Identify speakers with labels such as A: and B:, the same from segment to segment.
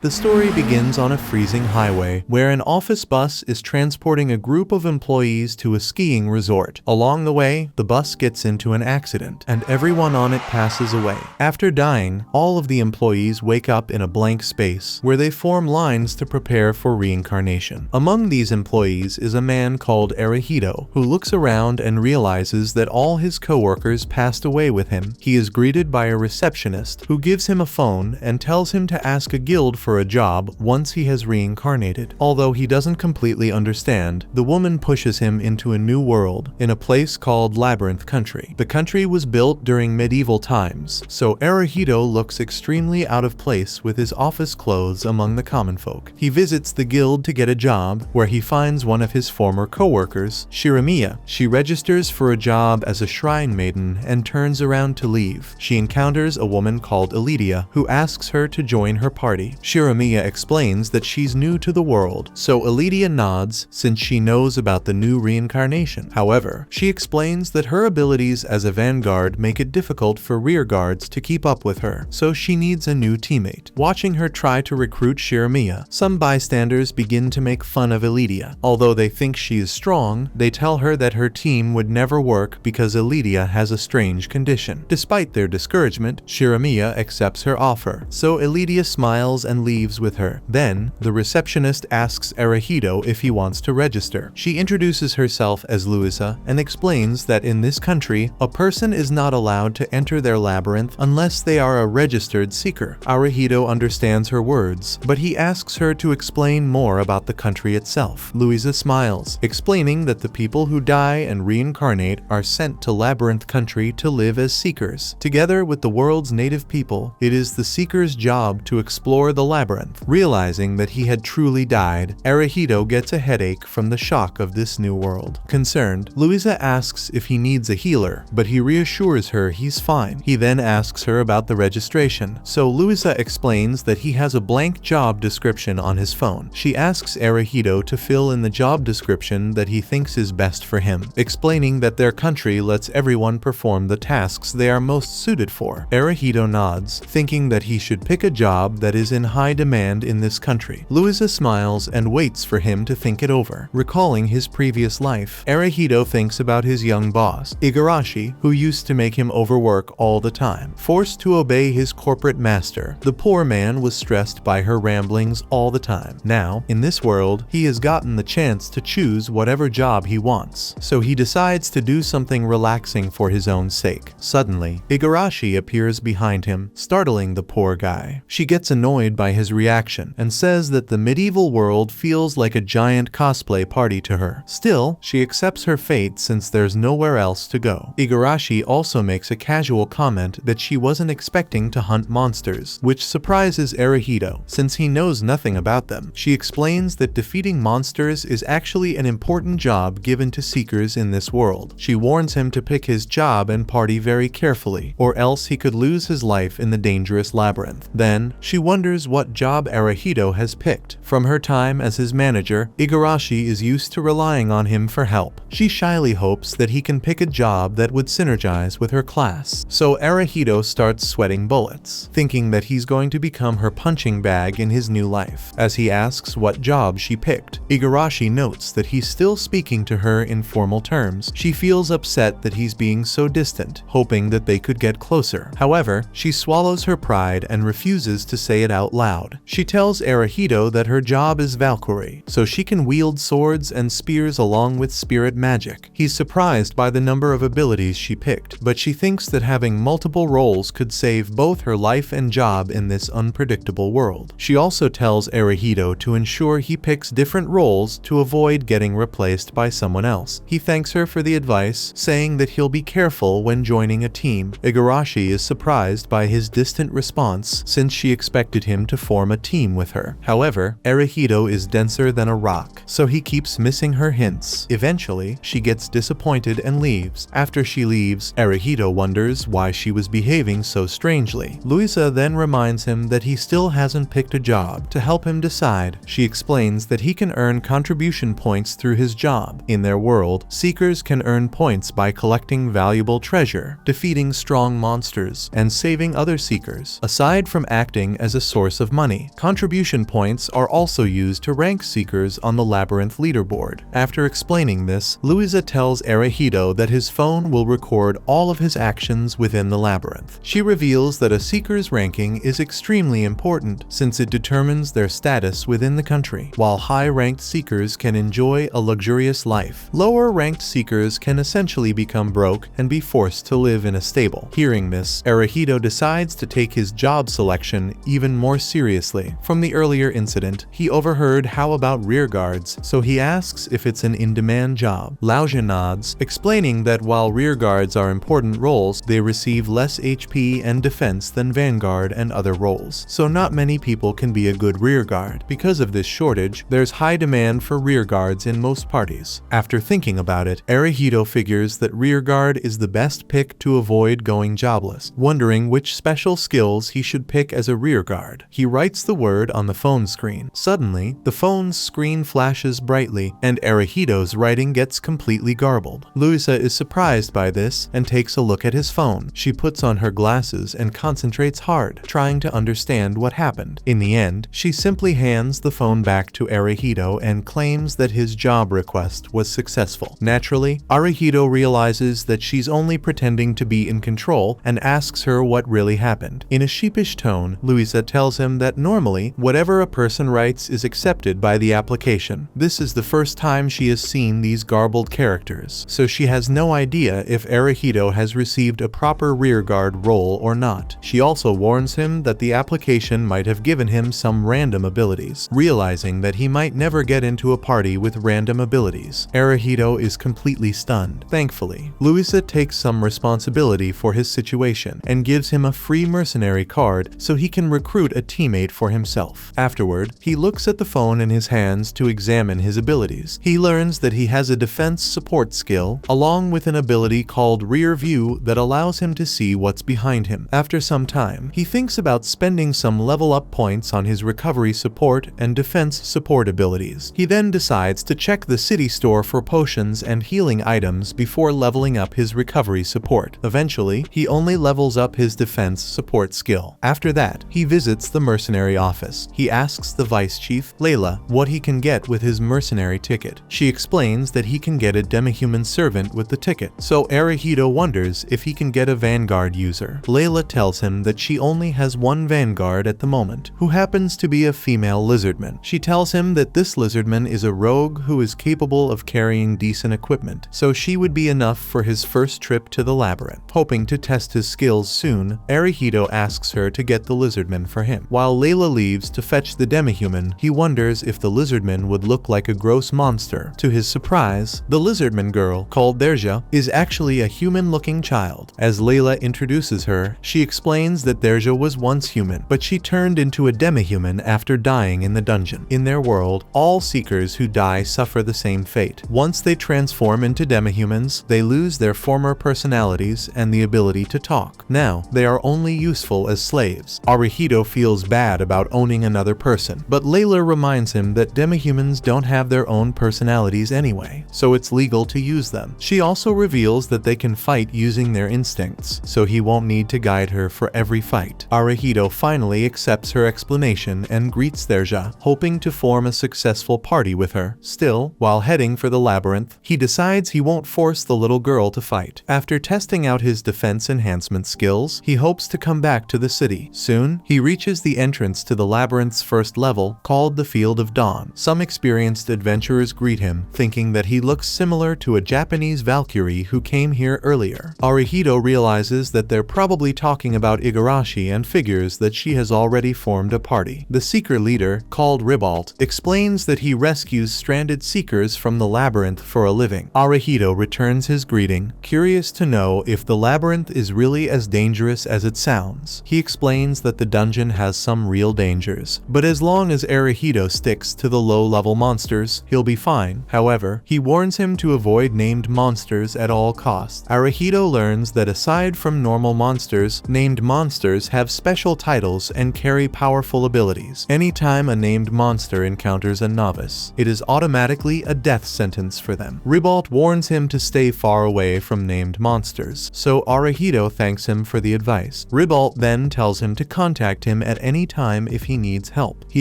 A: The story begins on a freezing highway, where an office bus is transporting a group of employees to a skiing resort. Along the way, the bus gets into an accident, and everyone on it passes away. After dying, all of the employees wake up in a blank space, where they form lines to prepare for reincarnation. Among these employees is a man called Arahito, who looks around and realizes that all his coworkers passed away with him. He is greeted by a receptionist, who gives him a phone and tells him to ask a guild for a job once he has reincarnated. Although he doesn't completely understand, the woman pushes him into a new world, in a place called Labyrinth Country. The country was built during medieval times, so Arahito looks extremely out of place with his office clothes among the common folk. He visits the guild to get a job, where he finds one of his former co-workers, Shiramiya. She registers for a job as a shrine maiden and turns around to leave. She encounters a woman called Elidia, who asks her to join her party. Shiramiya explains that she's new to the world, so Elidia nods since she knows about the new reincarnation. However, she explains that her abilities as a vanguard make it difficult for rearguards to keep up with her, so she needs a new teammate. Watching her try to recruit Shiramiya, some bystanders begin to make fun of Elidia. Although they think she is strong, they tell her that her team would never work because Elidia has a strange condition. Despite their discouragement, Shiramiya accepts her offer, so Elidia smiles and leaves with her. Then, the receptionist asks Arahito if he wants to register. She introduces herself as Luisa and explains that in this country, a person is not allowed to enter their labyrinth unless they are a registered seeker. Arahito understands her words, but he asks her to explain more about the country itself. Luisa smiles, explaining that the people who die and reincarnate are sent to Labyrinth Country to live as seekers. Together with the world's native people, it is the seeker's job to explore the labyrinth. Realizing that he had truly died, Arahito gets a headache from the shock of this new world. Concerned, Luisa asks if he needs a healer, but he reassures her he's fine. He then asks her about the registration, so Luisa explains that he has a blank job description on his phone. She asks Arahito to fill in the job description that he thinks is best for him, explaining that their country lets everyone perform the tasks they are most suited for. Arahito nods, thinking that he should pick a job that is in high demand in this country. Luisa smiles and waits for him to think it over. Recalling his previous life, Arahito thinks about his young boss, Igarashi, who used to make him overwork all the time. Forced to obey his corporate master, the poor man was stressed by her ramblings all the time. Now, in this world, he has gotten the chance to choose whatever job he wants, so he decides to do something relaxing for his own sake. Suddenly, Igarashi appears behind him, startling the poor guy. She gets annoyed by his reaction and says that the medieval world feels like a giant cosplay party to her. Still, she accepts her fate since there's nowhere else to go. Igarashi also makes a casual comment that she wasn't expecting to hunt monsters, which surprises Arahito since he knows nothing about them. She explains that defeating monsters is actually an important job given to seekers in this world. She warns him to pick his job and party very carefully, or else he could lose his life in the dangerous labyrinth. Then, she wonders what job Arahito has picked. From her time as his manager, Igarashi is used to relying on him for help. She shyly hopes that he can pick a job that would synergize with her class. So Arahito starts sweating bullets, thinking that he's going to become her punching bag in his new life. As he asks what job she picked, Igarashi notes that he's still speaking to her in formal terms. She feels upset that he's being so distant, hoping that they could get closer. However, she swallows her pride and refuses to say it out loud. She tells Arahito that her job is Valkyrie, so she can wield swords and spears along with spirit magic. He's surprised by the number of abilities she picked, but she thinks that having multiple roles could save both her life and job in this unpredictable world. She also tells Arahito to ensure he picks different roles to avoid getting replaced by someone else. He thanks her for the advice, saying that he'll be careful when joining a team. Igarashi is surprised by his distant response since she expected him to form a team with her. However, Arahito is denser than a rock, so he keeps missing her hints. Eventually, she gets disappointed and leaves. After she leaves, Arahito wonders why she was behaving so strangely. Luisa then reminds him that he still hasn't picked a job. To help him decide, she explains that he can earn contribution points through his job. In their world, seekers can earn points by collecting valuable treasure, defeating strong monsters, and saving other seekers. Aside from acting as a source of of money. Contribution points are also used to rank seekers on the labyrinth leaderboard. After explaining this, Louisa tells Arahito that his phone will record all of his actions within the labyrinth. She reveals that a seeker's ranking is extremely important since it determines their status within the country. While high-ranked seekers can enjoy a luxurious life, lower-ranked seekers can essentially become broke and be forced to live in a stable. Hearing this, Arahito decides to take his job selection even more seriously. From the earlier incident, he overheard how about rear guards, so he asks if it's an in-demand job. Laoja nods, explaining that while rear guards are important roles, they receive less HP and defense than vanguard and other roles, so not many people can be a good rear guard. Because of this shortage, there's high demand for rear guards in most parties. After thinking about it, Arahito figures that rear guard is the best pick to avoid going jobless, wondering which special skills he should pick as a rear guard. He writes the word on the phone screen. Suddenly, the phone's screen flashes brightly, and Arahito's writing gets completely garbled. Louisa is surprised by this and takes a look at his phone. She puts on her glasses and concentrates hard, trying to understand what happened. In the end, she simply hands the phone back to Arahito and claims that his job request was successful. Naturally, Arahito realizes that she's only pretending to be in control and asks her what really happened. In a sheepish tone, Louisa tells him that normally, whatever a person writes is accepted by the application. This is the first time she has seen these garbled characters, so she has no idea if Arahito has received a proper rearguard role or not. She also warns him that the application might have given him some random abilities, realizing that he might never get into a party with random abilities. Arahito is completely stunned. Thankfully, Louisa takes some responsibility for his situation and gives him a free mercenary card so he can recruit a teammate for himself. Afterward, he looks at the phone in his hands to examine his abilities. He learns that he has a defense support skill, along with an ability called Rear View that allows him to see what's behind him. After some time, he thinks about spending some level up points on his recovery support and defense support abilities. He then decides to check the city store for potions and healing items before leveling up his recovery support. Eventually, he only levels up his defense support skill. After that, he visits the mercenary office. He asks the vice chief, Layla, what he can get with his mercenary ticket. She explains that he can get a demi-human servant with the ticket, so Arahito wonders if he can get a vanguard user. Layla tells him that she only has one vanguard at the moment, who happens to be a female lizardman. She tells him that this lizardman is a rogue who is capable of carrying decent equipment, so she would be enough for his first trip to the labyrinth. Hoping to test his skills soon, Arahito asks her to get the lizardman for him. While Layla leaves to fetch the demi-human, he wonders if the lizardman would look like a gross monster. To his surprise, the lizardman girl, called Derja, is actually a human-looking child. As Layla introduces her, she explains that Derja was once human, but she turned into a demi-human after dying in the dungeon. In their world, all seekers who die suffer the same fate. Once they transform into demi-humans, they lose their former personalities and the ability to talk. Now, they are only useful as slaves. Arahito feels bad about owning another person, but Layla reminds him that demi-humans don't have their own personalities anyway, so it's legal to use them. She also reveals that they can fight using their instincts, so he won't need to guide her for every fight. Arahito finally accepts her explanation and greets Derja, hoping to form a successful party with her. Still, while heading for the labyrinth, he decides he won't force the little girl to fight. After testing out his defense enhancement skills, he hopes to come back to the city. Soon, he reaches the entrance to the labyrinth's first level, called the Field of Dawn. Some experienced adventurers greet him, thinking that he looks similar to a Japanese Valkyrie who came here earlier. Arahito realizes that they're probably talking about Igarashi and figures that she has already formed a party. The seeker leader, called Ribalt, explains that he rescues stranded seekers from the labyrinth for a living. Arahito returns his greeting, curious to know if the labyrinth is really as dangerous as it sounds. He explains that the dungeon has some real dangers, but as long as Arahito sticks to the low-level monsters, he'll be fine. However, he warns him to avoid named monsters at all costs. Arahito learns that aside from normal monsters, named monsters have special titles and carry powerful abilities. Anytime a named monster encounters a novice, it is automatically a death sentence for them. Ribalt warns him to stay far away from named monsters, so Arahito thanks him for the advice. Ribalt then tells him to contact him at any anytime if he needs help. He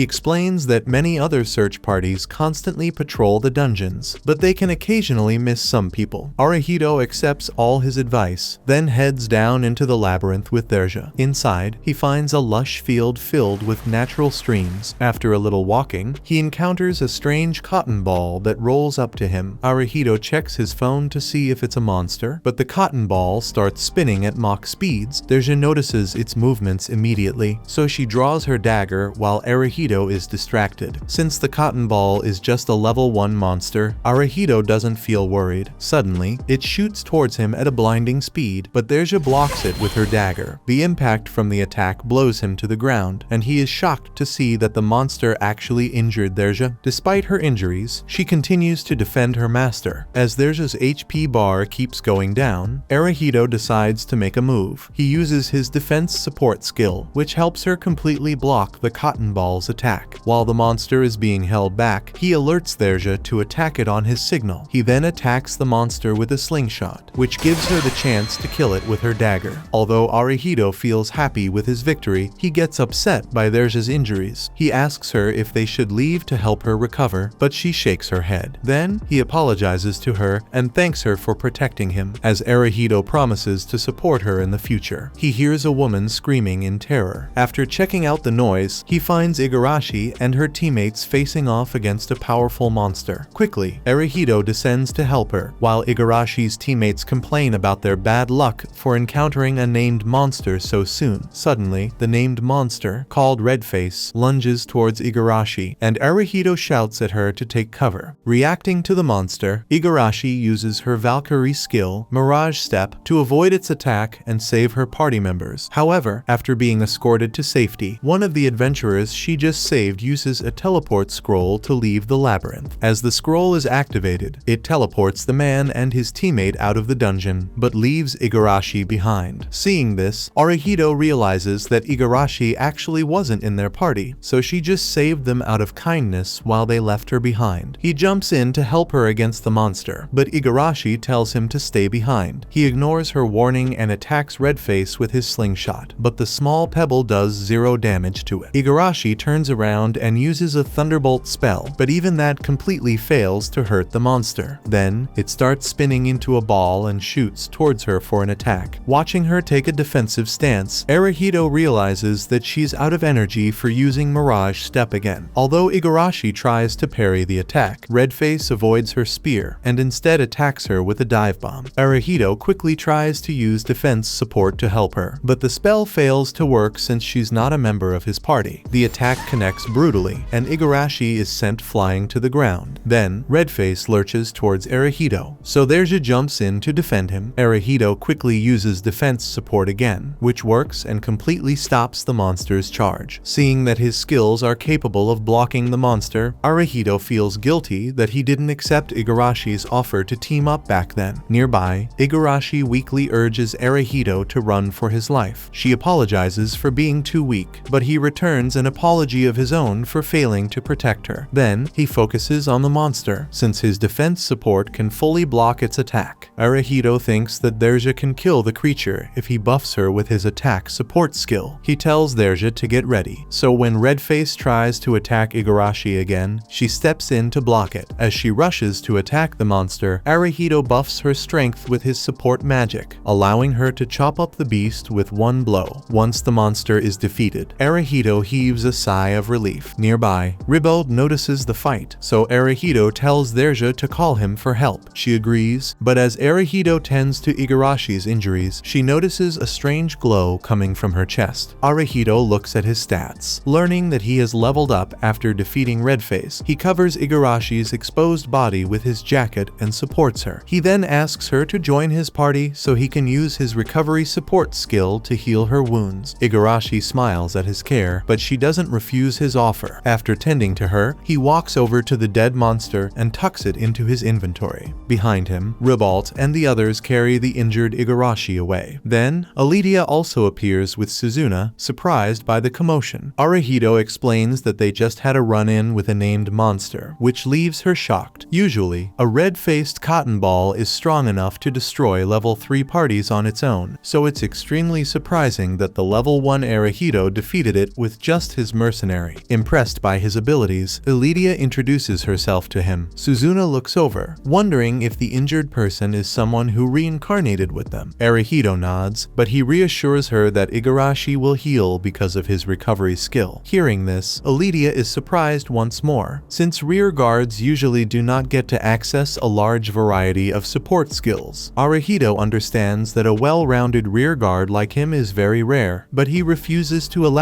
A: explains that many other search parties constantly patrol the dungeons, but they can occasionally miss some people. Arahito accepts all his advice, then heads down into the labyrinth with Derja. Inside, he finds a lush field filled with natural streams. After a little walking, he encounters a strange cotton ball that rolls up to him. Arahito checks his phone to see if it's a monster, but the cotton ball starts spinning at Mach speeds. Derja notices its movements immediately, so she draws her dagger while Arahito is distracted. Since the cotton ball is just a level 1 monster, Arahito doesn't feel worried. Suddenly, it shoots towards him at a blinding speed, but Derja blocks it with her dagger. The impact from the attack blows him to the ground, and he is shocked to see that the monster actually injured Derja. Despite her injuries, she continues to defend her master. As Derja's HP bar keeps going down, Arahito decides to make a move. He uses his defense support skill, which helps her completely block the cotton ball's attack. While the monster is being held back, he alerts Derja to attack it on his signal. He then attacks the monster with a slingshot, which gives her the chance to kill it with her dagger. Although Arahito feels happy with his victory, he gets upset by Derja's injuries. He asks her if they should leave to help her recover, but she shakes her head. Then, he apologizes to her and thanks her for protecting him, as Arahito promises to support her in the future. He hears a woman screaming in terror. After checking out the noise, he finds Igarashi and her teammates facing off against a powerful monster. Quickly, Arahito descends to help her, while Igarashi's teammates complain about their bad luck for encountering a named monster so soon. Suddenly, the named monster, called Redface, lunges towards Igarashi, and Arahito shouts at her to take cover. Reacting to the monster, Igarashi uses her Valkyrie skill, Mirage Step, to avoid its attack and save her party members. However, after being escorted to safety, one of the adventurers she just saved uses a teleport scroll to leave the labyrinth. As the scroll is activated, it teleports the man and his teammate out of the dungeon, but leaves Igarashi behind. Seeing this, Arahito realizes that Igarashi actually wasn't in their party, so she just saved them out of kindness while they left her behind. He jumps in to help her against the monster, but Igarashi tells him to stay behind. He ignores her warning and attacks Redface with his slingshot, but the small pebble does 0 damage to it. Igarashi turns around and uses a thunderbolt spell, but even that completely fails to hurt the monster. Then, it starts spinning into a ball and shoots towards her for an attack. Watching her take a defensive stance, Arahito realizes that she's out of energy for using Mirage Step again. Although Igarashi tries to parry the attack, Redface avoids her spear and instead attacks her with a dive bomb. Arahito quickly tries to use defense support to help her, but the spell fails to work since she's not a member of his party. The attack connects brutally, and Igarashi is sent flying to the ground. Then, Redface lurches towards Arahito, so Derja jumps in to defend him. Arahito quickly uses defense support again, which works and completely stops the monster's charge. Seeing that his skills are capable of blocking the monster, Arahito feels guilty that he didn't accept Igarashi's offer to team up back then. Nearby, Igarashi weakly urges Arahito to run for his life. She apologizes for being too weak, but he returns an apology of his own for failing to protect her. Then, he focuses on the monster, since his defense support can fully block its attack. Arahito thinks that Derja can kill the creature if he buffs her with his attack support skill. He tells Derja to get ready, so when Redface tries to attack Igarashi again, she steps in to block it. As she rushes to attack the monster, Arahito buffs her strength with his support magic, allowing her to chop up the beast with one blow. Once the monster is defeated, Arahito heaves a sigh of relief. Nearby, Ribald notices the fight, so Arahito tells Derja to call him for help. She agrees, but as Arahito tends to Igarashi's injuries, she notices a strange glow coming from her chest. Arahito looks at his stats. Learning that he has leveled up after defeating Redface, he covers Igarashi's exposed body with his jacket and supports her. He then asks her to join his party so he can use his recovery support skill to heal her wounds. Igarashi smiles at his care, but she doesn't refuse his offer. After tending to her, he walks over to the dead monster and tucks it into his inventory. Behind him, Ribalt and the others carry the injured Igarashi away. Then, Aledia also appears with Suzuna, surprised by the commotion. Arahito explains that they just had a run-in with a named monster, which leaves her shocked. Usually, a red-faced cotton ball is strong enough to destroy level 3 parties on its own, so it's extremely surprising that the level 1 Arahito defeated defeated it with just his mercenary. Impressed by his abilities, Elydia introduces herself to him. Suzuna looks over, wondering if the injured person is someone who reincarnated with them. Arahito nods, but he reassures her that Igarashi will heal because of his recovery skill. Hearing this, Elydia is surprised once more, since rear guards usually do not get to access a large variety of support skills. Arahito understands that a well-rounded rear guard like him is very rare, but he refuses to elaborate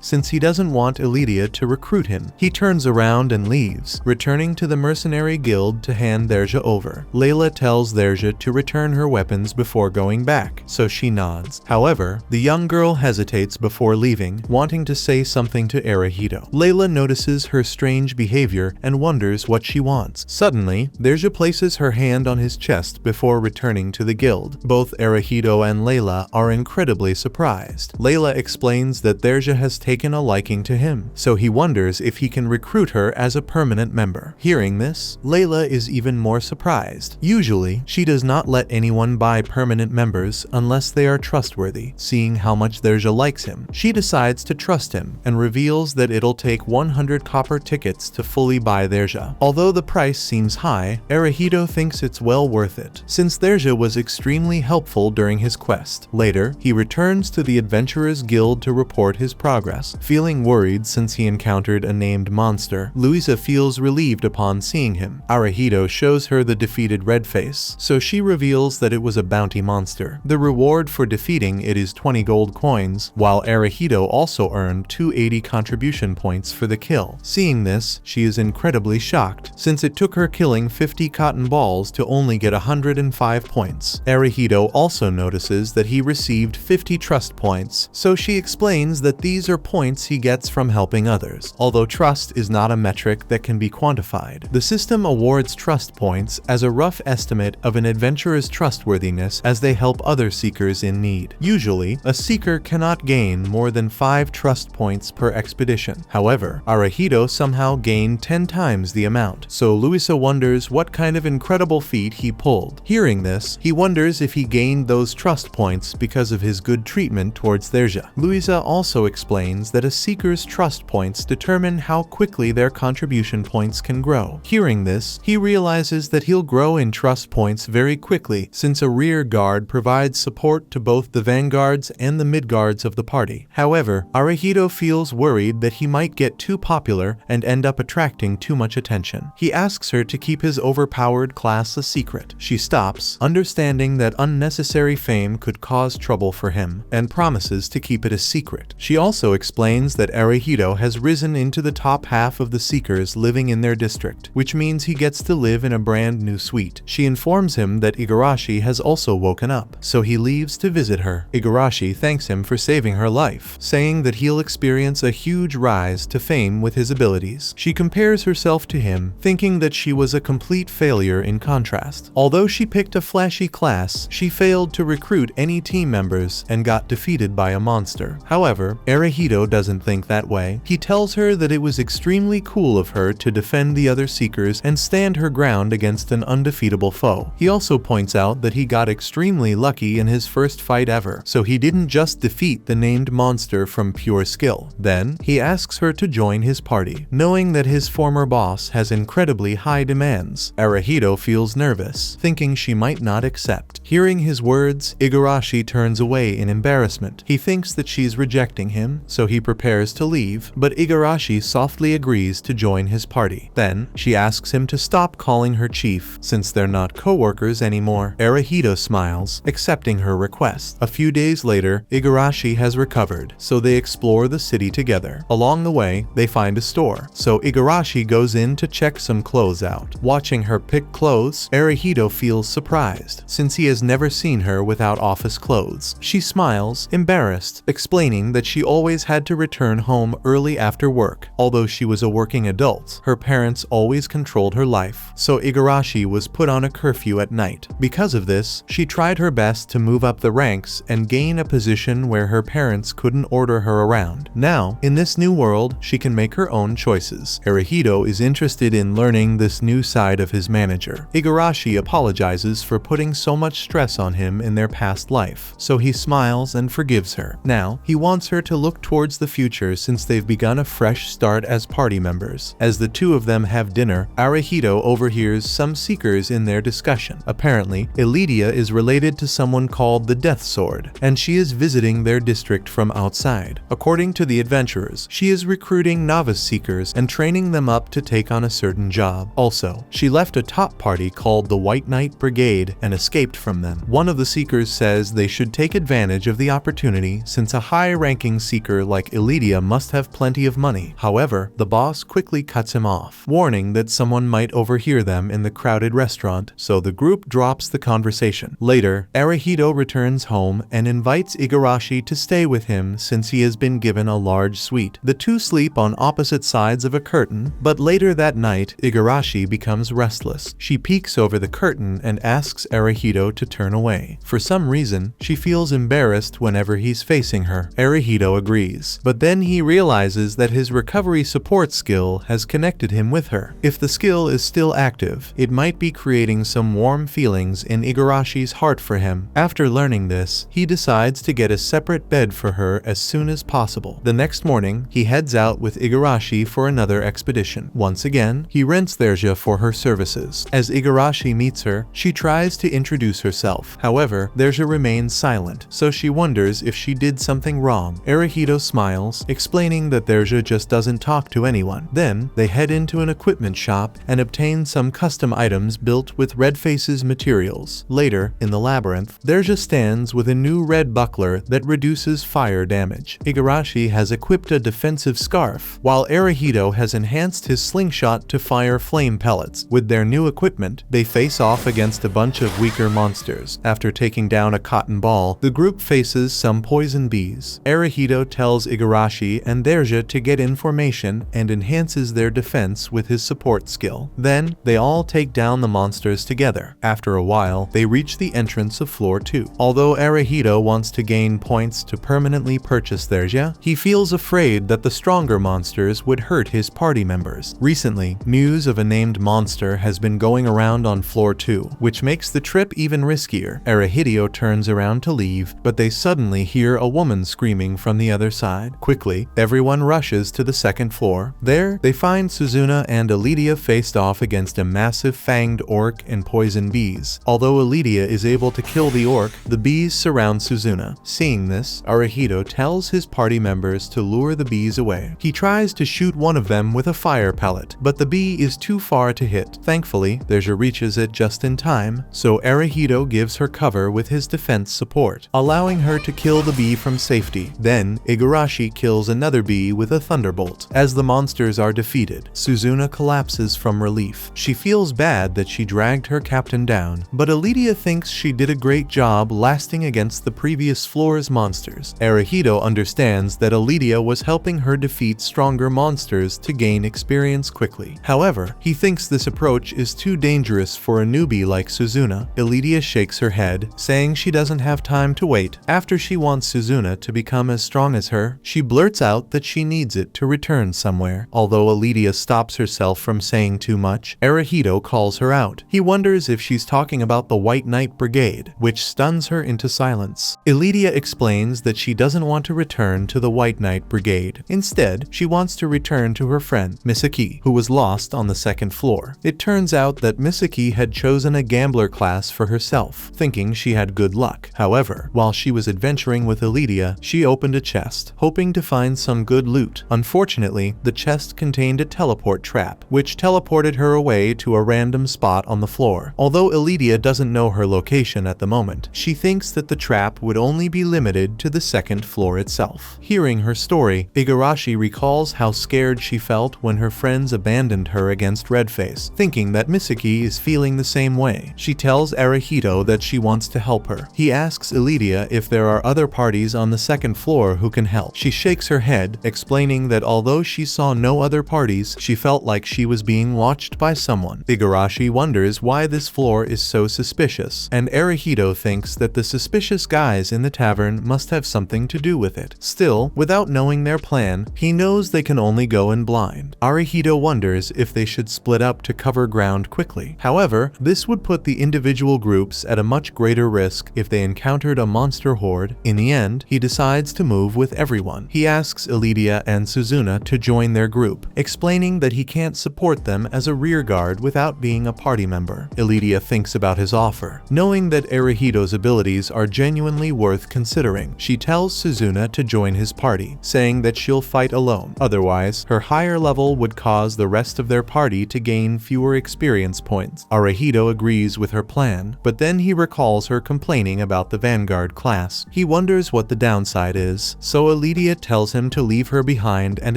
A: since he doesn't want Elydia to recruit him. He turns around and leaves, returning to the mercenary guild to hand Derja over. Layla tells Derja to return her weapons before going back, so she nods. However, the young girl hesitates before leaving, wanting to say something to Arahito. Layla notices her strange behavior and wonders what she wants. Suddenly, Derja places her hand on his chest before returning to the guild. Both Arahito and Layla are incredibly surprised. Layla explains that Derja has taken a liking to him, so he wonders if he can recruit her as a permanent member. Hearing this, Layla is even more surprised. Usually, she does not let anyone buy permanent members unless they are trustworthy. Seeing how much Derja likes him, she decides to trust him and reveals that it'll take 100 copper tickets to fully buy Derja. Although the price seems high, Arahito thinks it's well worth it, since Derja was extremely helpful during his quest. Later, he returns to the Adventurers Guild to report his progress. Feeling worried since he encountered a named monster, Luisa feels relieved upon seeing him. Arahito shows her the defeated Redface, so she reveals that it was a bounty monster. The reward for defeating it is 20 gold coins, while Arahito also earned 280 contribution points for the kill. Seeing this, she is incredibly shocked, since it took her killing 50 cotton balls to only get 105 points. Arahito also notices that he received 50 trust points, so she explains that these are points he gets from helping others. Although trust is not a metric that can be quantified, the system awards trust points as a rough estimate of an adventurer's trustworthiness as they help other seekers in need. Usually, a seeker cannot gain more than 5 trust points per expedition. However, Arahito somehow gained 10 times the amount, so Luisa wonders what kind of incredible feat he pulled. Hearing this, he wonders if he gained those trust points because of his good treatment towards Derja. Luisa also explains that a seeker's trust points determine how quickly their contribution points can grow. Hearing this, he realizes that he'll grow in trust points very quickly since a rear guard provides support to both the vanguards and the midguards of the party. However, Arahito feels worried that he might get too popular and end up attracting too much attention. He asks her to keep his overpowered class a secret. She stops, understanding that unnecessary fame could cause trouble for him, and promises to keep it a secret. She also explains that Arahito has risen into the top half of the seekers living in their district, which means he gets to live in a brand new suite. She informs him that Igarashi has also woken up, so he leaves to visit her. Igarashi thanks him for saving her life, saying that he'll experience a huge rise to fame with his abilities. She compares herself to him, thinking that she was a complete failure in contrast. Although she picked a flashy class, she failed to recruit any team members and got defeated by a monster. However, Arahito doesn't think that way. He tells her that it was extremely cool of her to defend the other seekers and stand her ground against an undefeatable foe. He also points out that he got extremely lucky in his first fight ever, so he didn't just defeat the named monster from pure skill. Then, he asks her to join his party, knowing that his former boss has incredibly high demands. Arahito feels nervous, thinking she might not accept. Hearing his words, Igarashi turns away in embarrassment. He thinks that she's rejecting him, so he prepares to leave, but Igarashi softly agrees to join his party. Then, she asks him to stop calling her chief, since they're not co-workers anymore. Arahito smiles, accepting her request. A few days later, Igarashi has recovered, so they explore the city together. Along the way, they find a store, so Igarashi goes in to check some clothes out. Watching her pick clothes, Arahito feels surprised, since he has never seen her without office clothes. She smiles, embarrassed, explaining that she always had to return home early after work. Although she was a working adult, her parents always controlled her life, so Igarashi was put on a curfew at night. Because of this, she tried her best to move up the ranks and gain a position where her parents couldn't order her around. Now, in this new world, she can make her own choices. Arahito is interested in learning this new side of his manager. Igarashi apologizes for putting so much stress on him in their past life, so he smiles and forgives her. Now, he wants her to look towards the future since they've begun a fresh start as party members. As the two of them have dinner, Arahito overhears some seekers in their discussion. Apparently, Elydia is related to someone called the Death Sword, and she is visiting their district from outside. According to the adventurers, she is recruiting novice seekers and training them up to take on a certain job. Also, she left a top party called the White Knight Brigade and escaped from them. One of the seekers says they should take advantage of the opportunity since a high-ranking seeker like Elydia must have plenty of money. However, the boss quickly cuts him off, warning that someone might overhear them in the crowded restaurant, so the group drops the conversation. Later, Arahito returns home and invites Igarashi to stay with him since he has been given a large suite. The two sleep on opposite sides of a curtain, but later that night, Igarashi becomes restless. She peeks over the curtain and asks Arahito to turn away. For some reason, she feels embarrassed whenever he's facing her. Arahito agrees, but then he realizes that his recovery support skill has connected him with her. If the skill is still active, it might be creating some warm feelings in Igarashi's heart for him. After learning this, he decides to get a separate bed for her as soon as possible. The next morning, he heads out with Igarashi for another expedition. Once again, he rents Therja for her services. As Igarashi meets her, she tries to introduce herself. However, Therja remains silent, so she wonders if she did something wrong. Arahito smiles, explaining that Therja just doesn't talk to anyone. Then, they head into an equipment shop and obtain some custom items built with Redface's materials. Later, in the labyrinth, Therja stands with a new red buckler that reduces fire damage. Igarashi has equipped a defensive scarf, while Arahito has enhanced his slingshot to fire flame pellets. With their new equipment, they face off against a bunch of weaker monsters. After taking down a cotton ball, the group faces some poison bees. Arahito tells Igarashi and Therja to get information and enhances their defense with his support skill. Then, they all take down the monsters together. After a while, they reach the entrance of floor 2. Although Arahito wants to gain points to permanently purchase Therja, he feels afraid that the stronger monsters would hurt his party members. Recently, news of a named monster has been going around on floor 2, which makes the trip even riskier. Arahito turns around to leave, but they suddenly hear a woman screaming from the other side. Quickly, everyone rushes to the second floor. There, they find Suzuna and Elydia faced off against a massive fanged orc and poison bees. Although Elydia is able to kill the orc, the bees surround Suzuna. Seeing this, Arahito tells his party members to lure the bees away. He tries to shoot one of them with a fire pellet, but the bee is too far to hit. Thankfully, Therja reaches it just in time, so Arahito gives her cover with his defense support, allowing her to kill the bee from safety. Then, Igarashi kills another bee with a thunderbolt. As the monsters are defeated, Suzuna collapses from relief. She feels bad that she dragged her captain down, but Elydia thinks she did a great job lasting against the previous floor's monsters. Arahito understands that Elydia was helping her defeat stronger monsters to gain experience quickly. However, he thinks this approach is too dangerous for a newbie like Suzuna. Elydia shakes her head, saying she doesn't have time to wait. After she wants Suzuna to become as strong as her, she blurts out that she needs it to return somewhere. Although Elydia stops herself from saying too much, Arahito calls her out. He wonders if she's talking about the White Knight Brigade, which stuns her into silence. Elydia explains that she doesn't want to return to the White Knight Brigade. Instead, she wants to return to her friend, Misaki, who was lost on the second floor. It turns out that Misaki had chosen a gambler class for herself, thinking she had good luck. However, while she was adventuring with Elydia, she opened a chest, hoping to find some good loot. Unfortunately, the chest contained a teleport trap, which teleported her away to a random spot on the floor. Although Elydia doesn't know her location at the moment, she thinks that the trap would only be limited to the second floor itself. Hearing her story, Igarashi recalls how scared she felt when her friends abandoned her against Redface, thinking that Misaki is feeling the same way. She tells Arahito that she wants to help her. He asks Elydia if there are other parties on the second floor who can help. She shakes her head, explaining that although she saw no other parties, she felt like she was being watched by someone. Igarashi wonders why this floor is so suspicious, and Arahito thinks that the suspicious guys in the tavern must have something to do with it. Still, without knowing their plan, he knows they can only go in blind. Arahito wonders if they should split up to cover ground quickly. However, this would put the individual groups at a much greater risk if they encountered a monster horde. In the end, he decides to move with everyone. He asks Ilidia and Suzuna to join their group, explaining that he can't support them as a rearguard without being a party member. Ilidia thinks about his offer, knowing that Erehido's abilities are genuinely worth considering. She tells Suzuna to join his party, saying that she'll fight alone. Otherwise, her higher level would cause the rest of their party to gain fewer experience points. Erehido agrees with her plan, but then he recalls her complaining about the Vanguard class. He wonders what the downside is, so Ilidia tells him to leave her behind and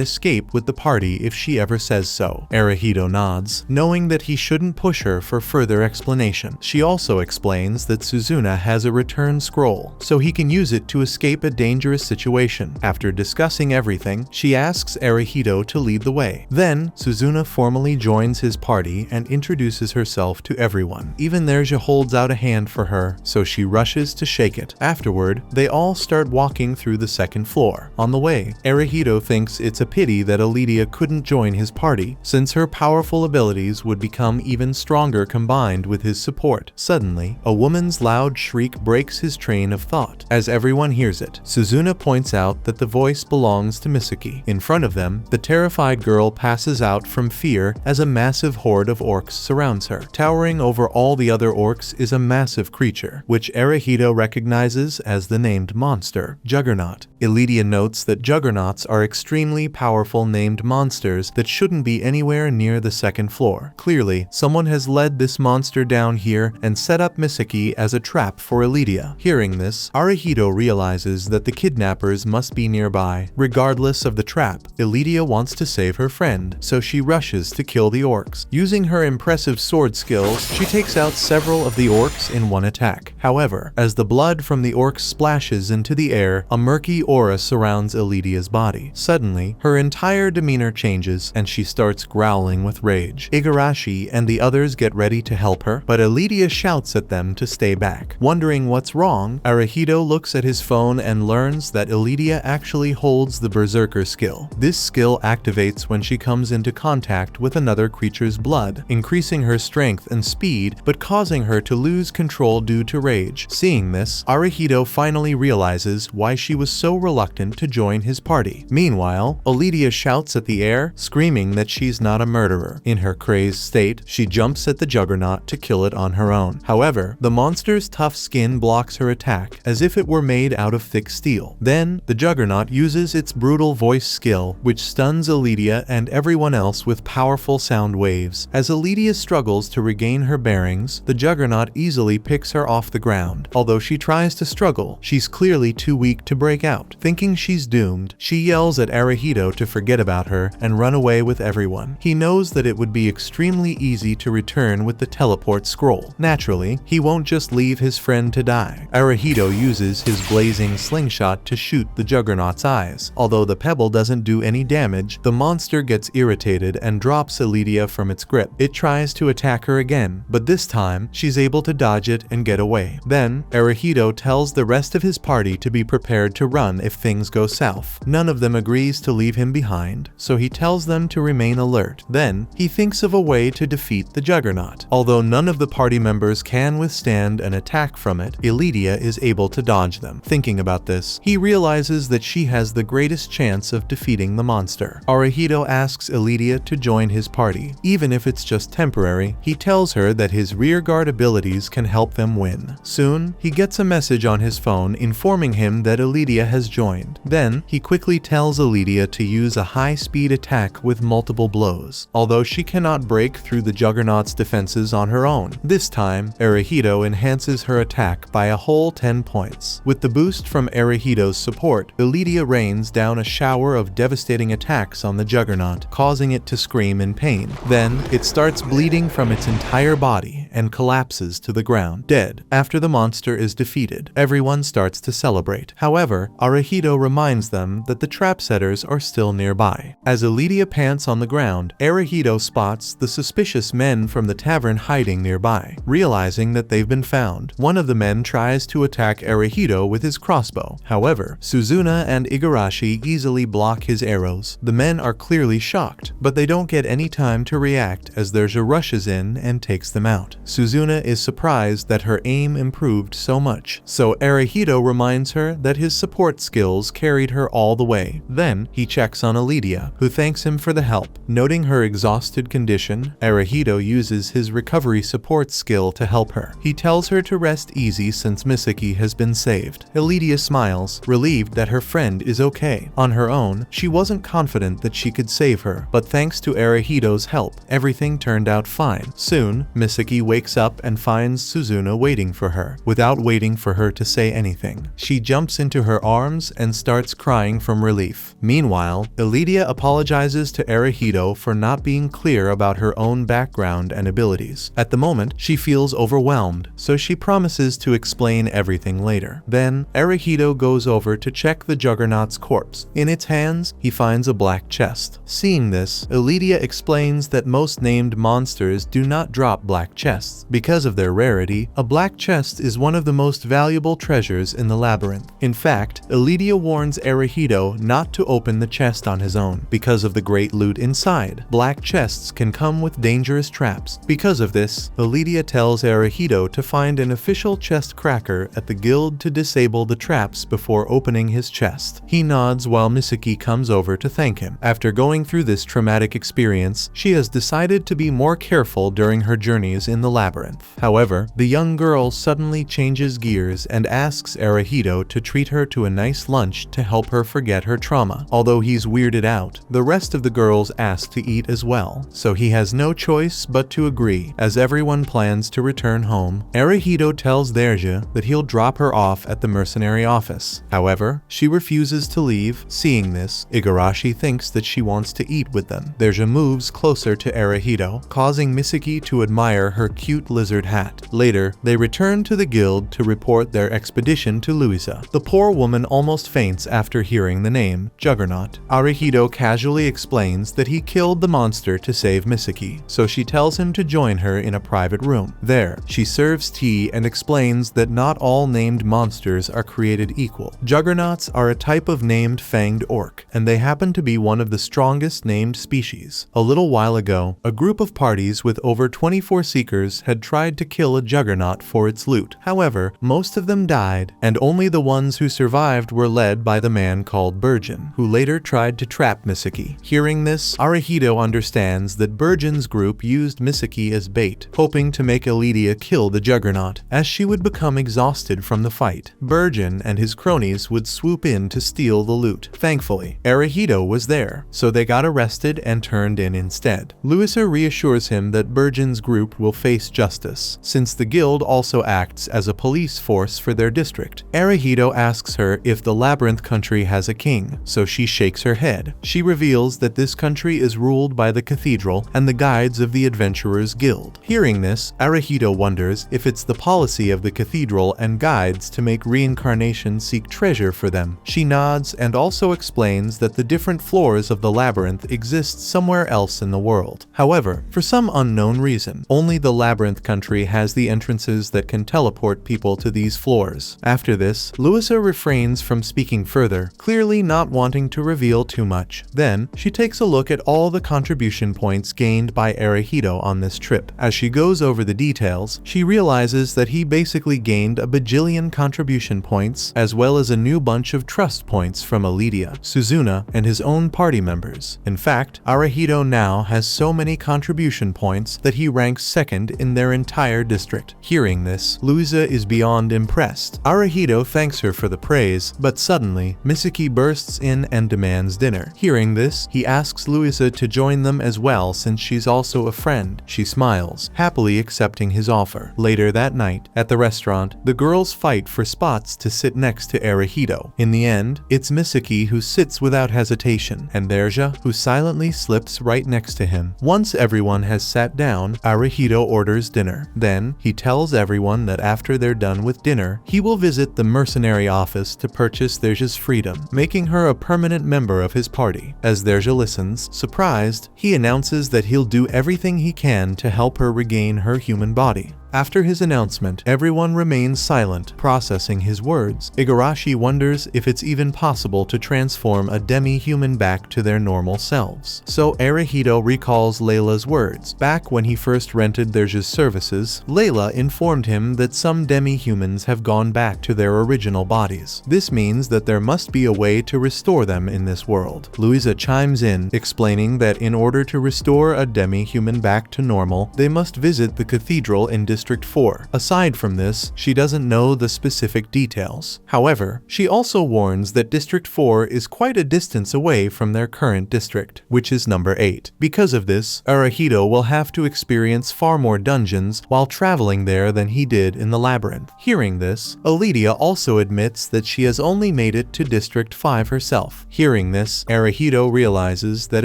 A: escape with the party if she ever says so. Erehido nods, knowing that he shouldn't push her for further explanation. She also explains that Suzuna has a return scroll, so he can use it to escape a dangerous situation. After discussing everything, she asks Erehido to lead the way. Then, Suzuna formally joins his party and introduces herself to everyone. Even Nerja holds out a hand for her, so she rushes to shake it. Afterward, they all start walking through the second floor. On the way, Erehido thinks it's a pity that Ilidia couldn't join his party, since her powerful abilities would become even stronger combined with his support. Suddenly, a woman's loud shriek breaks his train of thought. As everyone hears it, Suzuna points out that the voice belongs to Misaki. In front of them, the terrified girl passes out from fear as a massive horde of orcs surrounds her. Towering over all the other orcs is a massive creature, which Erehido recognizes as the named monster, Juggernaut. Ilidia notes that juggernauts are extremely powerful named monsters that shouldn't be anywhere near the second floor. Clearly, someone has led this monster down here and set up Misaki as a trap for Ilidia. Hearing this, Erehido realizes that the kidnappers must be nearby. Regardless of the trap, Ilidia wants to save her friend, so she rushes to kill the orcs. Using her impressive sword skills, she takes out several of the orcs in one attack. However, as the blood from the orcs splashes into the air, a murky aura surrounds Ilidia's body. Suddenly, her entire demeanor changes and she starts growling with rage. Igarashi and the others get ready to help her, but Ilidia shouts at them to stay back. Wondering what's wrong, Erehido looks at his phone and learns that Ilidia actually holds the Berserker skill. This skill activates when she comes into contact with another creature's blood, increasing her strength and speed, but causing her to lose control due to rage. Seeing this, Erehido finally realizes why she was so reluctant to join his party. Meanwhile, Ilidia shouts at the air, screaming that she's not a murderer. In her crazed state, she jumps at the Juggernaut to kill it on her own. However, the monster's tough skin blocks her attack, as if it were made out of thick steel. Then, the Juggernaut uses its brutal voice skill, which stuns Ilidia and everyone else with powerful sound waves. As Ilidia struggles to regain her bearings, the Juggernaut easily picks her off the ground. Although she tries to struggle, she's clearly too weak to break out. Thinking she's doomed, she yells at Erehido to forget about her and run away with everyone. He knows that it would be extremely easy to return with the teleport scroll. Naturally, he won't just leave his friend to die. Erehido uses his blazing slingshot to shoot the Juggernaut's eyes. Although the pebble doesn't do any damage, the monster gets irritated and drops Ilidia from its grip. It tries to attack her again, but this time, she's able to dodge it and get away. Then, Erehido tells the rest of his party to be prepared to run if things go south. None of them agrees to leave him behind, so he tells them to remain alert. Then, he thinks of a way to defeat the Juggernaut. Although none of the party members can withstand an attack from it, Ilidia is able to dodge them. Thinking about this, he realizes that she has the greatest chance of defeating the monster. Erehido asks Ilidia to join his party. Even if it's just temporary, he tells her that his rearguard abilities can help them win. Soon, he gets a message on his phone informing him that Ilidia has joined. Then, he quickly tells Ilidia to use a high-speed attack with multiple blows, although she cannot break through the Juggernaut's defenses on her own. This time, Erehido enhances her attack by a whole 10 points. With the boost from Erehido's support, Ilidia rains down a shower of devastating attacks on the Juggernaut, causing it to scream in pain. Then, it starts bleeding from its entire body and collapses to the ground, dead. After the monster is defeated, everyone starts to celebrate. However, Erehido reminds them that the trap setters are still nearby. As Ilidia pants on the ground, Erehido spots the suspicious men from the tavern hiding nearby. Realizing that they've been found, one of the men tries to attack Erehido with his crossbow. However, Suzuna and Igarashi easily block his arrows. The men are clearly shocked, but they don't get any time to react as Nerja rushes in and takes them out. Suzuna is surprised that her aim improved so much, so Arahito reminds her that his support skills carried her all the way. Then, he checks on Aledia, who thanks him for the help. Noting her exhausted condition, Arahito uses his recovery support skill to help her. He tells her to rest easy since Misaki has been saved. Aledia smiles, relieved that her friend is okay. On her own, she wasn't confident that she could save her, but thanks to Arahito's help, everything turned out fine. Soon, Misaki wakes up and finds Suzuna waiting for her. Without waiting for her to say anything, she jumps into her arms and starts crying from relief. Meanwhile, Aledia apologizes to Arahito for not being clear about her own background and abilities. At the moment, she feels overwhelmed, so she promises to explain everything later. Then, Arahito goes over to check the Juggernaut's corpse. In its hands, he finds a black chest. Seeing this, Aledia explains that most named monsters do not drop black chests. Because of their rarity, a black chest is one of the most valuable treasures in the labyrinth. In fact, Aledia warns Arahito not to open the chest on his own because of the great loot inside. Black chests can come with dangerous traps. Because of this, Aledia tells Arahito to find an official chest cracker at the guild to disable the traps before opening his chest. He nods while Misaki comes over to thank him. After going through this traumatic experience, she has decided to be more careful during her journeys in the labyrinth. However, the young girl suddenly changes gears and asks Arahito to treat her to a nice lunch to help her forget her trauma. Although he's weirded out, the rest of the girls ask to eat as well, so he has no choice but to agree. As everyone plans to return home, Arahito tells Derja that he'll drop her off at the mercenary office. However, she refuses to leave. Seeing this, Igarashi thinks that she wants to eat with them. Derja moves closer to Arahito, causing Misaki to admire her cute lizard hat. Later, they return to the guild to report their expedition to Luisa. The poor woman almost faints after hearing the name, Juggernaut. Arahito casually explains that he killed the monster to save Misaki, so she tells him to join her in a private room. There, she serves tea and explains that not all named monsters are created equal. Juggernauts are a type of named fanged orc, and they happen to be one of the strongest named species. A little while ago, a group of parties with over 24 seekers had tried to kill a juggernaut for its loot. However, most of them died, and only the ones who survived were led by the man called Burgeon, who later tried to trap Misaki. Hearing this, Arahito understands that Burgeon's group used Misaki as bait, hoping to make Aledia kill the juggernaut, as she would become exhausted from the fight. Burgeon and his cronies would swoop in to steal the loot. Thankfully, Arahito was there, so they got arrested and turned in instead. Luisa reassures him that Burgeon's group will face justice, since the guild also acts as a police force for their district. Arahito asks her if the Labyrinth country has a king, so she shakes her head. She reveals that this country is ruled by the cathedral and the guides of the Adventurers Guild. Hearing this, Arahito wonders if it's the policy of the cathedral and guides to make reincarnation seek treasure for them. She nods and also explains that the different floors of the labyrinth exist somewhere else in the world. However, for some unknown reason, only the Labyrinth country has the entrances that can teleport people to these floors. After this, Luisa refrains from speaking further, clearly not wanting to reveal too much. Then, she takes a look at all the contribution points gained by Arahito on this trip. As she goes over the details, she realizes that he basically gained a bajillion contribution points, as well as a new bunch of trust points from Aledia, Suzuna, and his own party members. In fact, Arahito now has so many contribution points that he ranks second in their entire district. Hearing this, Luisa is beyond impressed. Arahito thanks her for the praise, but suddenly, Misaki bursts in and demands dinner. Hearing this, he asks Luisa to join them as well since she's also a friend. She smiles, happily accepting his offer. Later that night, at the restaurant, the girls fight for spots to sit next to Arahito. In the end, it's Misaki who sits without hesitation, and Derja who silently slips right next to him. Once everyone has sat down, Arahito orders dinner. Then, he tells everyone that after they're done with dinner, he will visit the mercenary office to purchase Derja's freedom, making her a permanent member of his party. As Derja listens, surprised, he announces that he'll do everything he can to help her regain her human body. After his announcement, everyone remains silent, processing his words. Igarashi wonders if it's even possible to transform a demi-human back to their normal selves. So Arihito recalls Layla's words. Back when he first rented Derja's services, Layla informed him that some demi-humans have gone back to their original bodies. This means that there must be a way to restore them in this world. Louisa chimes in, explaining that in order to restore a demi-human back to normal, they must visit the cathedral in District 4. Aside from this, she doesn't know the specific details. However, she also warns that District 4 is quite a distance away from their current district, which is number 8. Because of this, Arihito will have to experience far more dungeons while traveling there than he did in the labyrinth. Hearing this, Aledia also admits that she has only made it to District 5 herself. Hearing this, Arihito realizes that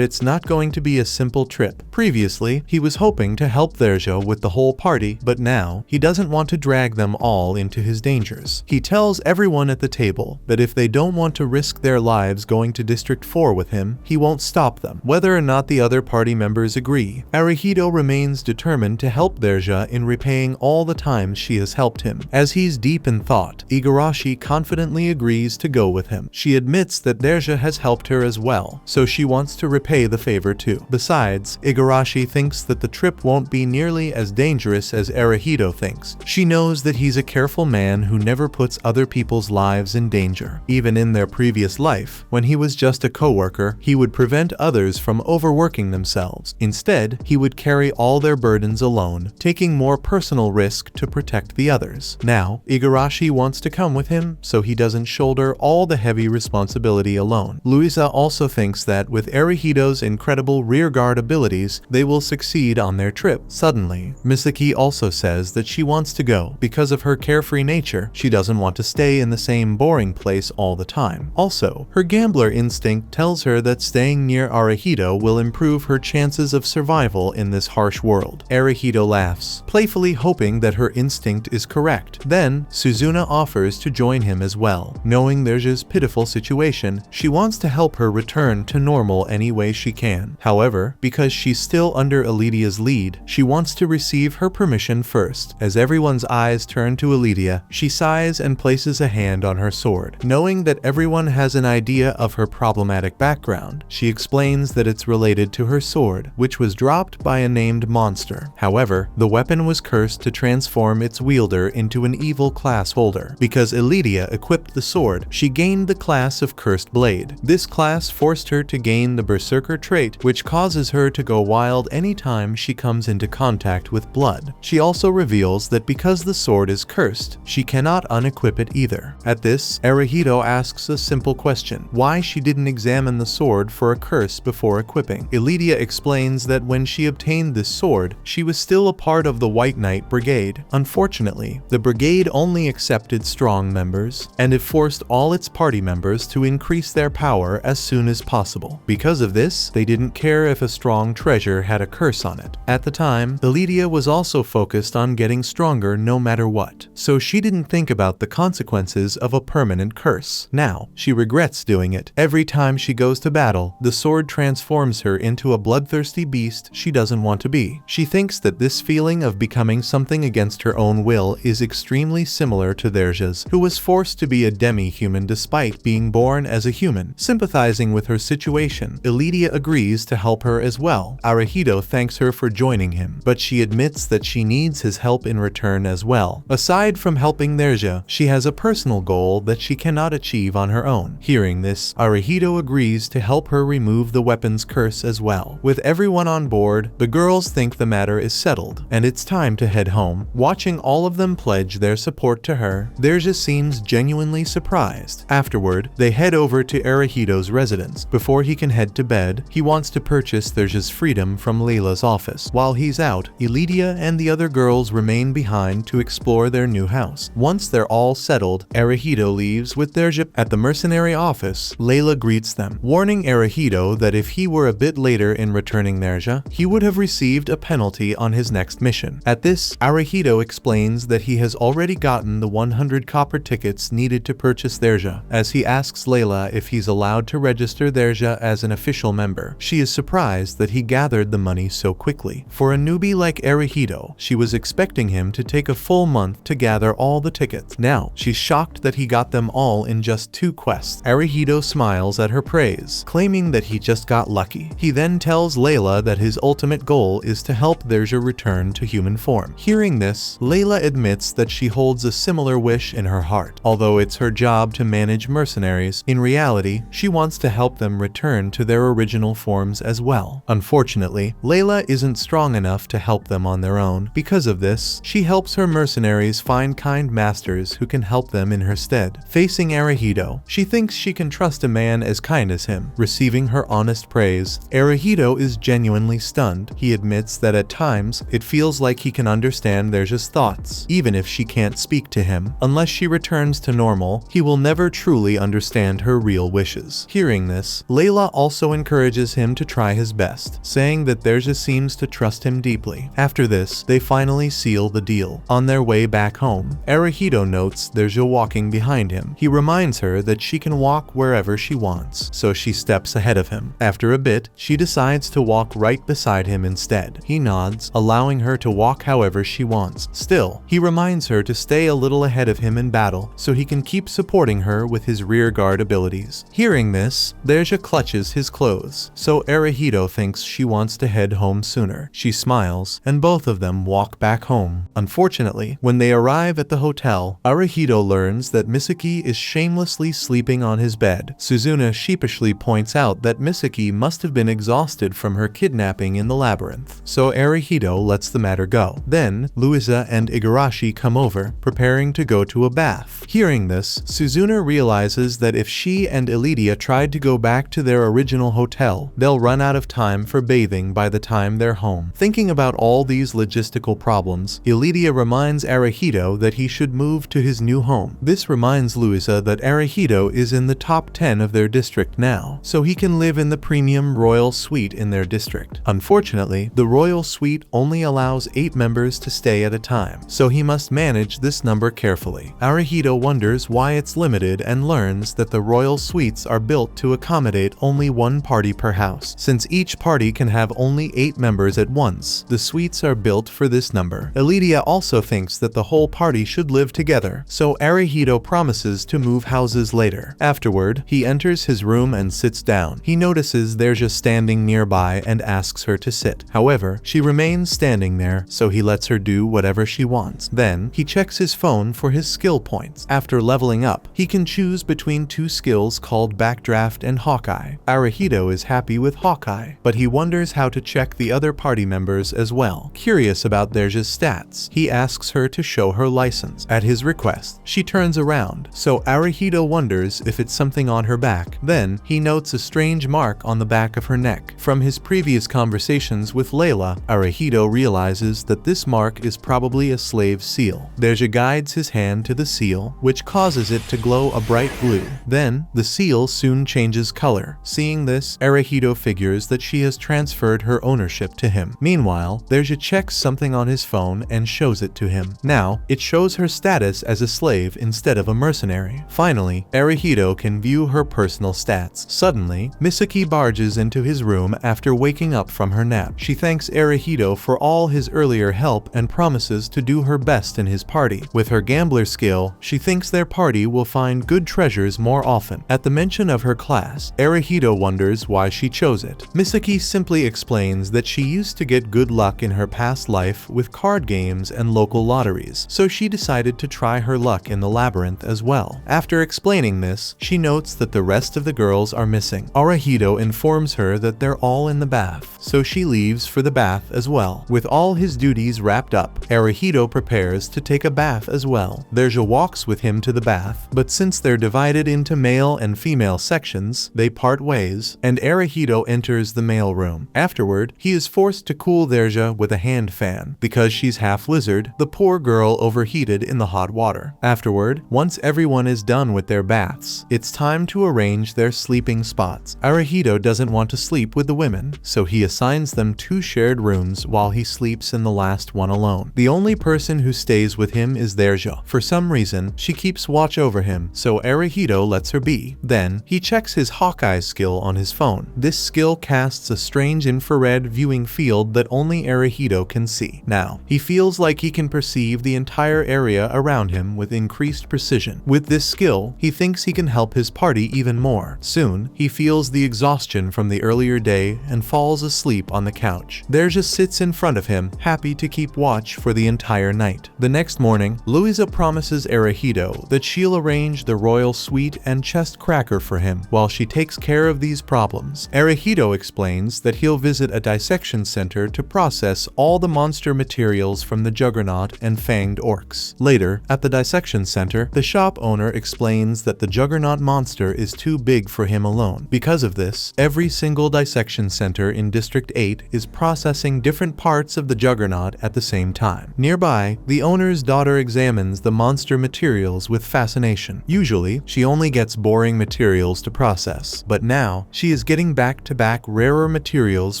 A: it's not going to be a simple trip. Previously, he was hoping to help Derja with the whole party, but now, he doesn't want to drag them all into his dangers. He tells everyone at the table that if they don't want to risk their lives going to District 4 with him, he won't stop them. Whether or not the other party members agree, Arihito remains determined to help Derja in repaying all the times she has helped him. As he's deep in thought, Igarashi confidently agrees to go with him. She admits that Derja has helped her as well, so she wants to repay the favor too. Besides, Igarashi thinks that the trip won't be nearly as dangerous as Arihito thinks. She knows that he's a careful man who never puts other people's lives in danger. Even in their previous life, when he was just a co-worker, he would prevent others from overworking themselves. Instead, he would carry all their burdens alone, taking more personal risk to protect the others. Now, Igarashi wants to come with him so he doesn't shoulder all the heavy responsibility alone. Louisa also thinks that with Arihito's incredible rearguard abilities, they will succeed on their trip. Suddenly, Misaki also says that she wants to go. Because of her carefree nature, she doesn't want to stay in the same boring place all the time. Also, her gambler instinct tells her that staying near Arihito will improve her chances of survival in this harsh world. Arihito laughs, playfully hoping that her instinct is correct. Then, Suzuna offers to join him as well. Knowing Derja's pitiful situation, she wants to help her return to normal any way she can. However, because she's still under Aledia's lead, she wants to receive her permission first. As everyone's eyes turn to Aledia, she sighs and places a hand on her sword. Knowing that everyone has an idea of her problematic background, she explains that it's related to her sword, which was dropped by a named monster. However, the weapon was cursed to transform its wielder into an evil class holder. Because Aledia equipped the sword, she gained the class of Cursed Blade. This class forced her to gain the Berserker trait, which causes her to go wild anytime she comes into contact with blood. She also reveals that because the sword is cursed, she cannot unequip it either. At this, Arihito asks a simple question: why she didn't examine the sword for a curse before equipping. Aledia explains that when she obtained this sword, she was still a part of the White Knight Brigade. Unfortunately, the brigade only accepted strong members, and it forced all its party members to increase their power as soon as possible. Because of this, they didn't care if a strong treasure had a curse on it. At the time, Aledia was also focused on getting stronger no matter what, so she didn't think about the consequences of a permanent curse. Now, she regrets doing it. Every time she goes to battle, the sword transforms her into a bloodthirsty beast she doesn't want to be. She thinks that this feeling of becoming something against her own will is extremely similar to Derja's, who was forced to be a demi-human despite being born as a human. Sympathizing with her situation, Aledia agrees to help her as well. Arihito thanks her for joining him, but she admits that she needs his help in return as well. Aside from helping Derja, she has a personal goal that she cannot achieve on her own. Hearing this, Arihito agrees to help her remove the weapon's curse as well. With everyone on board, the girls think the matter is settled, and it's time to head home. Watching all of them pledge their support to her, Derja seems genuinely surprised. Afterward, they head over to Arihito's residence. Before he can head to bed, he wants to purchase Derja's freedom from Layla's office. While he's out, Aledia and the other girls remain behind to explore their new house. Once they're all settled, Arihito leaves with Derja. At the mercenary office, Layla greets them, warning Arihito that if he were a bit later in returning Derja, he would have received a penalty on his next mission. At this, Arihito explains that he has already gotten the 100 copper tickets needed to purchase Derja, as he asks Layla if he's allowed to register Derja as an official member. She is surprised that he gathered the money so quickly. For a newbie like Arihito, she was expecting him to take a full month to gather all the tickets. Now, she's shocked that he got them all in just 2 quests. Arihito smiles at her praise, claiming that he just got lucky. He then tells Layla that his ultimate goal is to help Derja return to human form. Hearing this, Layla admits that she holds a similar wish in her heart. Although it's her job to manage mercenaries, in reality, she wants to help them return to their original forms as well. Unfortunately, Layla isn't strong enough to help them on their own. Because of this, she helps her mercenaries find kind masters who can help them in her stead. Facing Arihito, she thinks she can trust a man as kind as him. Receiving her honest praise, Arihito is genuinely stunned. He admits that at times, it feels like he can understand Derja's thoughts, even if she can't speak to him. Unless she returns to normal, he will never truly understand her real wishes. Hearing this, Layla also encourages him to try his best, saying that Derja seems to trust him deeply. After this, they finally seal the deal. On their way back home, Arihito notes Derja walking behind him. He reminds her that she can walk wherever she wants, so she steps ahead of him. After a bit, she decides to walk right beside him instead. He nods, allowing her to walk however she wants. Still, he reminds her to stay a little ahead of him in battle, so he can keep supporting her with his rearguard abilities. Hearing this, Derja clutches his clothes, so Arihito thinks she wants to head home sooner. She smiles, and both of them walk back home. Unfortunately, when they arrive at the hotel, Arihito learns that Misaki is shamelessly sleeping on his bed. Suzuna sheepishly points out that Misaki must have been exhausted from her kidnapping in the labyrinth, so Arihito lets the matter go. Then, Luisa and Igarashi come over, preparing to go to a bath. Hearing this, Suzuna realizes that if she and Elidia tried to go back to their original hotel, they'll run out of time for bathing by the time they're home. Thinking about all these logistical problems, Elidia reminds Arihito that he should move to his new home. This reminds Luisa that Arihito is in the top 10 of their district now, so he can live in the premium royal suite in their district. Unfortunately, the royal suite only allows 8 members to stay at a time, so he must manage this number carefully. Arihito wonders why it's limited and learns that the royal suites are built to accommodate only 1 party per house. Since each party can have only 8 members at once, the suites are built for this number. Elidia also thinks that the whole party should live together, so Arihito promises to move houses later. Afterward, he enters his room and sits down. He notices Derja standing nearby and asks her to sit. However, she remains standing there, so he lets her do whatever she wants. Then, he checks his phone for his skill points. After leveling up, he can choose between 2 skills called Backdraft and Hawkeye. Arihito is happy with Hawkeye, but he wonders how to check the other party members as well. Curious about Derja's stats, he asks her to show her license. At his request, she turns around, so Arihito wonders if it's something on her back. Then, he notes a strange mark on the back of her neck. From his previous conversations with Layla, Arihito realizes that this mark is probably a slave seal. Derja guides his hand to the seal, which causes it to glow a bright blue. Then, the seal soon changes color. Seeing this, Arihito figures that she has transferred her ownership to him. Meanwhile, Derja checks something on his phone and shows it to him. Now, it shows her status as a slave instead of a mercenary. Finally, Arihito can view her personal stats. Suddenly, Misaki barges into his room after waking up from her nap. She thanks Arihito for all his earlier help and promises to do her best in his party. With her gambler skill, she thinks their party will find good treasures more often. At the mention of her class, Arihito wonders why she chose it. Misaki simply explains that she used to get good luck in her past life with card games and local lotteries, so she decided to try her luck in the labyrinth as well. After explaining this, she notes that the rest of the girls are missing. Arihito informs her that they're all in the bath, so she leaves for the bath as well. With all his duties wrapped up, Arihito prepares to take a bath as well. Derja walks with him to the bath, but since they're divided into male and female sections, they part ways, and Arihito enters the male room. Afterward, he is forced to cool Derja with a hand fan. Because she's half lizard, the poor girl overheated in the hot water. Afterward, once everyone is done with their baths, it's time to arrange their sleeping spots. Arihito doesn't want to sleep with the women, so he assigns them 2 shared rooms while he sleeps in the last one alone. The only person who stays with him is Derja. For some reason, she keeps watch over him, so Arihito lets her be. Then, he checks his Hawkeye skill on his phone. This skill casts a strange infrared viewing field that only Arihito can see. Now, now. He feels like he can perceive the entire area around him with increased precision. With this skill, he thinks he can help his party even more. Soon, he feels the exhaustion from the earlier day and falls asleep on the couch. There just sits in front of him, happy to keep watch for the entire night. The next morning, Louisa promises Arahito that she'll arrange the royal suite and chest cracker for him while she takes care of these problems. Arahito explains that he'll visit a dissection center to process all the monster materials from the Juggernaut and fanged orcs. Later, at the dissection center, the shop owner explains that the Juggernaut monster is too big for him alone. Because of this, every single dissection center in District 8 is processing different parts of the Juggernaut at the same time. Nearby, the owner's daughter examines the monster materials with fascination. Usually, she only gets boring materials to process, but now, she is getting back-to-back rarer materials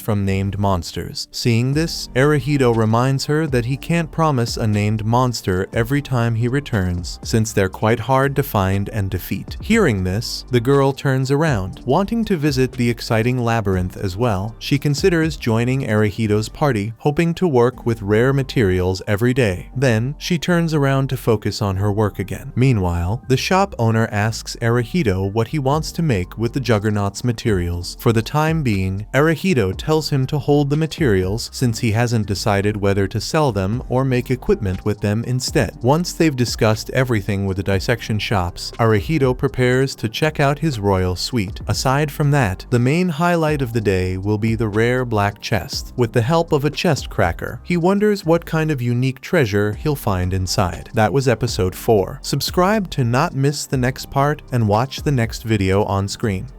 A: from named monsters. Seeing this, Arahito reminds her that he can't promise a named monster every time he returns, since they're quite hard to find and defeat. Hearing this, the girl turns around. Wanting to visit the exciting labyrinth as well, she considers joining Arahito's party, hoping to work with rare materials every day. Then, she turns around to focus on her work again. Meanwhile, the shop owner asks Arahito what he wants to make with the Juggernaut's materials. For the time being, Arahito tells him to hold the materials since he hasn't decided whether to sell them or make equipment with them instead. Once they've discussed everything with the dissection shops, Arahito prepares to check out his royal suite. Aside from that, the main highlight of the day will be the rare black chest. With the help of a chest cracker, he wonders what kind of unique treasure he'll find inside. That was episode 4. Subscribe to not miss the next part and watch the next video on screen.